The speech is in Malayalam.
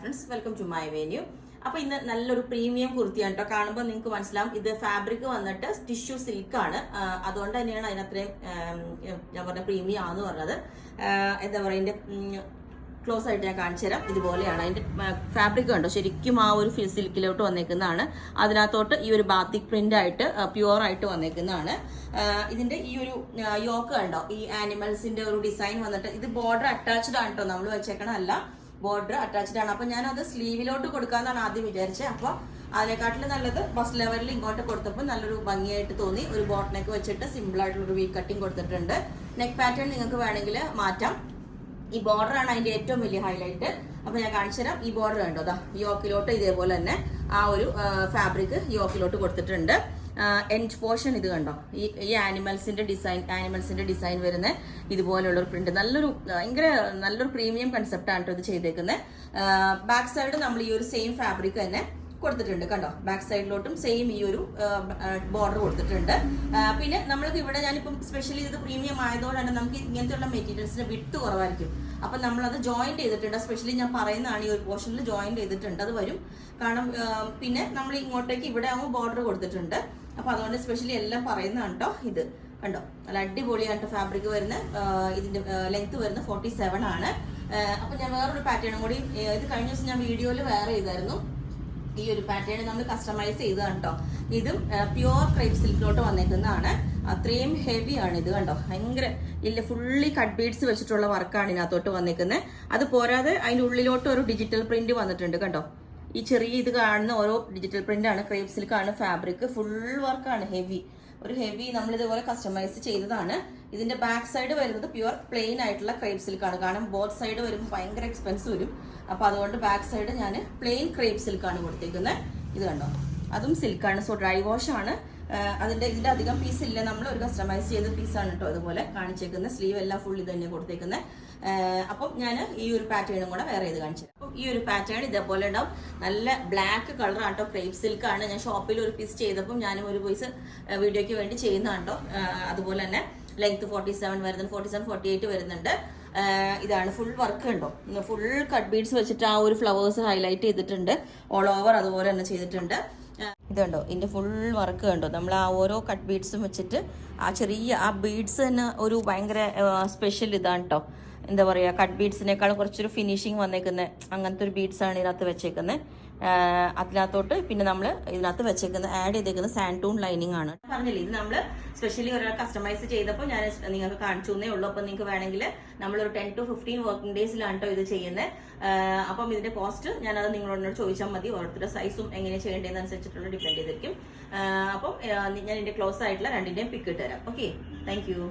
Friends, welcome to my venue. അപ്പൊ ഇന്ന് നല്ലൊരു പ്രീമിയം കുർത്തിയാണ് കേട്ടോ. കാണുമ്പോൾ നിങ്ങൾക്ക് മനസ്സിലാവും ഇത് ഫാബ്രിക് വന്നിട്ട് ടിഷ്യൂ സിൽക്കാണ്. അതുകൊണ്ട് തന്നെയാണ് അതിനത്രയും ഞാൻ പറഞ്ഞ പ്രീമിയം ആണെന്ന് പറഞ്ഞത്. എന്താ പറയുക, ഇതിന്റെ ക്ലോസ് ആയിട്ട് ഞാൻ കാണിച്ചു തരാം. ഇതുപോലെയാണ് അതിന്റെ ഫാബ്രിക് കണ്ടോ, ശരിക്കും ആ ഒരു സിൽക്കിലോട്ട് വന്നേക്കുന്നതാണ്. അതിനകത്തോട്ട് ഈ ഒരു ബാത്തിക് പ്രിന്റ് ആയിട്ട് പ്യുവർ ആയിട്ട് വന്നേക്കുന്നതാണ്. ഇതിന്റെ ഈ ഒരു യോക്ക് കണ്ടോ, ഈ ആനിമൽസിന്റെ ഒരു ഡിസൈൻ വന്നിട്ട് ഇത് ബോർഡർ അറ്റാച്ച്ഡ് ആണ് കേട്ടോ, നമ്മൾ വെച്ചേക്കണല്ല, ബോർഡർ അറ്റാച്ച്ഡ് ആണ്. അപ്പൊ ഞാനത് സ്ലീവിലോട്ട് കൊടുക്കാന്നാണ് ആദ്യം വിചാരിച്ചത്. അപ്പൊ അതിനെക്കാട്ടിലും നല്ലത് ബസ് ലെവലിൽ ഇങ്ങോട്ട് കൊടുത്തപ്പോൾ നല്ലൊരു ഭംഗിയായിട്ട് തോന്നി. ഒരു ബോട്ട് നെക്ക് വെച്ചിട്ട് സിമ്പിൾ ആയിട്ടുള്ള ഒരു വി കട്ടിങ് കൊടുത്തിട്ടുണ്ട്. നെക്ക് പാറ്റേൺ നിങ്ങൾക്ക് വേണമെങ്കിൽ മാറ്റാം. ഈ ബോർഡർ ആണ് അതിന്റെ ഏറ്റവും വലിയ ഹൈലൈറ്റ്. അപ്പൊ ഞാൻ കാണിച്ചു തരാം. ഈ ബോർഡർ കണ്ടോ, അതാ യോക്കിലോട്ട് ഇതേപോലെ തന്നെ ആ ഒരു ഫാബ്രിക് യോക്കിലോട്ട് കൊടുത്തിട്ടുണ്ട്. എൻഡ് പോർഷൻ ഇത് കണ്ടോ, ഈ ആനിമൽസിന്റെ ഡിസൈൻ വരുന്ന ഇതുപോലുള്ള ഒരു പ്രിന്റ്, നല്ലൊരു പ്രീമിയം കൺസെപ്റ്റ് ആണ് ഇത് ചെയ്തേക്കുന്നത്. ബാക്ക് സൈഡ് നമ്മൾ ഈ ഒരു സെയിം ഫാബ്രിക് തന്നെ കൊടുത്തിട്ടുണ്ട് കണ്ടോ. ബാക്ക് സൈഡിലോട്ടും സെയിം ഈ ഒരു ബോർഡർ കൊടുത്തിട്ടുണ്ട്. പിന്നെ നമ്മൾക്ക് ഇവിടെ ഞാനിപ്പം സ്പെഷ്യലി ഇത് പ്രീമിയം ആയതുകൊണ്ട് തന്നെ നമുക്ക് ഇങ്ങനത്തെയുള്ള മെറ്റീരിയൽസിന് വിട്ട് കുറവായിരിക്കും. അപ്പൊ നമ്മളത് ജോയിന്റ് ചെയ്തിട്ടുണ്ട്. സ്പെഷ്യലി ഞാൻ പറയുന്നതാണ്, ഈ ഒരു പോർഷനിൽ ജോയിന്റ് ചെയ്തിട്ടുണ്ട്, അത് വരും. കാരണം പിന്നെ നമ്മൾ ഇങ്ങോട്ടേക്ക് ഇവിടെ ആകുമ്പോൾ ബോർഡർ കൊടുത്തിട്ടുണ്ട്. അപ്പൊ അതുകൊണ്ട് സ്പെഷ്യലി എല്ലാം പറയുന്നതാണ് കേട്ടോ. ഇത് കണ്ടോ, നല്ല അടിപൊളിയായിട്ട് ഫാബ്രിക് വരുന്ന, ഇതിന്റെ ലെങ്ത് വരുന്ന 47 ആണ്. അപ്പൊ ഞാൻ വേറൊരു പാറ്റേണും കൂടി, ഇത് കഴിഞ്ഞ ദിവസം ഞാൻ വീഡിയോയിൽ വേറെ ചെയ്തായിരുന്നു. ഈ ഒരു പാറ്റേൺ നമ്മൾ കസ്റ്റമൈസ് ചെയ്തതാണ് കേട്ടോ. ഇതും പ്യുവർ ക്രേപ്പ് സിൽക്കിലോട്ട് വന്നേക്കുന്നതാണ്. അത്രയും ഹെവി ആണ് ഇത് കണ്ടോ, ഭയങ്കര ഫുള്ളി കട്ട് ബീഡ്സ് വെച്ചിട്ടുള്ള വർക്കാണ് ഇതിനകത്തോട്ട് വന്നേക്കുന്നത്. അത് പോരാതെ അതിന്റെ ഉള്ളിലോട്ട് ഒരു ഡിജിറ്റൽ പ്രിന്റ് വന്നിട്ടുണ്ട് കണ്ടോ. ഈ ചെറിയ ഇത് കാണുന്ന ഓരോ ഡിജിറ്റൽ പ്രിന്റ് ആണ്, ക്രേപ്പ് സിൽക്കാണ് ഫാബ്രിക്, ഫുൾ വർക്കാണ്, ഹെവി നമ്മൾ ഇതുപോലെ കസ്റ്റമൈസ് ചെയ്തതാണ്. ഇതിന്റെ ബാക്ക് സൈഡ് വരുന്നത് പ്യുവർ പ്ലെയിൻ ആയിട്ടുള്ള ക്രേപ്പ് സിൽക്കാണ്. കാരണം ബോത്ത് സൈഡ് വരുമ്പോൾ ഭയങ്കര എക്സ്പെൻസ് വരും. അപ്പൊ അതുകൊണ്ട് ബാക്ക് സൈഡ് ഞാൻ പ്ലെയിൻ ക്രേപ്പ് സിൽക്കാണ് കൊടുത്തേക്കുന്നത്. ഇത് കണ്ടോ, അതും സിൽക്കാണ്. സോ ഡ്രൈ വാഷ് ആണ്. ഇതിന്റെ അധികം പീസ് ഇല്ല, നമ്മൾ ഒരു കസ്റ്റമൈസ് ചെയ്ത പീസാണ് കേട്ടോ. അതുപോലെ കാണിച്ചേക്കുന്നത് സ്ലീവ് എല്ലാം ഫുൾ ഇത് തന്നെ കൊടുത്തേക്കുന്നത്. അപ്പം ഞാൻ ഈ ഒരു പാറ്റേണും കൂടെ വേറെ ചെയ്ത് കാണിച്ചു. അപ്പം ഈ ഒരു പാറ്റേൺ ഇതേപോലെ ഉണ്ടാവും. നല്ല ബ്ലാക്ക് കളറാണ് കേട്ടോ, ക്രേപ്പ് സിൽക്കാണ്. ഞാൻ ഷോപ്പിൽ ഒരു പീസ് ചെയ്തപ്പം ഞാനും ഒരു പീസ് വീഡിയോയ്ക്ക് വേണ്ടി ചെയ്യുന്നതാണ് കേട്ടോ. അതുപോലെ തന്നെ ലെങ്ത് 47 വരുന്നുണ്ട്, 47, 48 വരുന്നുണ്ട്. ഇതാണ് ഫുൾ വർക്ക് ഉണ്ടോ, ഫുൾ കട്ട് ബീഡ്സ് വെച്ചിട്ട് ആ ഒരു ഫ്ലവേഴ്സ് ഹൈലൈറ്റ് ചെയ്തിട്ടുണ്ട്. ഓൾ ഓവർ അതുപോലെ തന്നെ ചെയ്തിട്ടുണ്ട്. ഇതുണ്ടോ, ഇതിന്റെ ഫുൾ വർക്ക് കണ്ടോ, നമ്മൾ ആ ഓരോ കട്ട് ബീഡ്സും വെച്ചിട്ട് ആ ചെറിയ ആ ബീഡ്സ് തന്നെ ഒരു ഭയങ്കര സ്പെഷ്യൽ ഇതാണ് കേട്ടോ. എന്താ പറയുക, കട്ട് ബീഡ്സിനേക്കാളും കുറച്ചൊരു ഫിനിഷിങ് വന്നേക്കുന്ന അങ്ങനത്തെ ഒരു ബീഡ്സ് ആണ് ഇതിനകത്ത് വെച്ചേക്കുന്നത്. അതിനകത്തോട്ട് പിന്നെ നമ്മൾ ഇതിനകത്ത് വെച്ചേക്കുന്ന ആഡ് ചെയ്തേക്കുന്ന സാൻഡൂൺ ലൈനിങ് ആണ്. പറഞ്ഞില്ലേ, ഇത് നമ്മൾ സ്പെഷ്യലി ഒരാൾ കസ്റ്റമൈസ് ചെയ്തപ്പോൾ ഞാൻ നിങ്ങൾക്ക് കാണിച്ചു തന്നേ ഉള്ളൂ. അപ്പം നിങ്ങൾക്ക് വേണമെങ്കിൽ നമ്മളൊരു 10 to 15 വർക്കിംഗ് ഡേയ്സിലാണ് കേട്ടോ ഇത് ചെയ്യുന്നത്. അപ്പം ഇതിന്റെ കോസ്റ്റ് ഞാനത് നിങ്ങളോട് ചോദിച്ചാൽ മതി. ഓരോരുത്തരുടെ സൈസും എങ്ങനെ ചെയ്യേണ്ടതെന്നനുസരിച്ചിട്ടുള്ള ഡിപ്പെൻഡ് ചെയ്തിരിക്കും. അപ്പം ഞാൻ ഇതിന്റെ ക്ലോസ് ആയിട്ടുള്ള രണ്ടിന്റെയും പിക്ക് ഇട്ട് തരാം. Okay, thank you.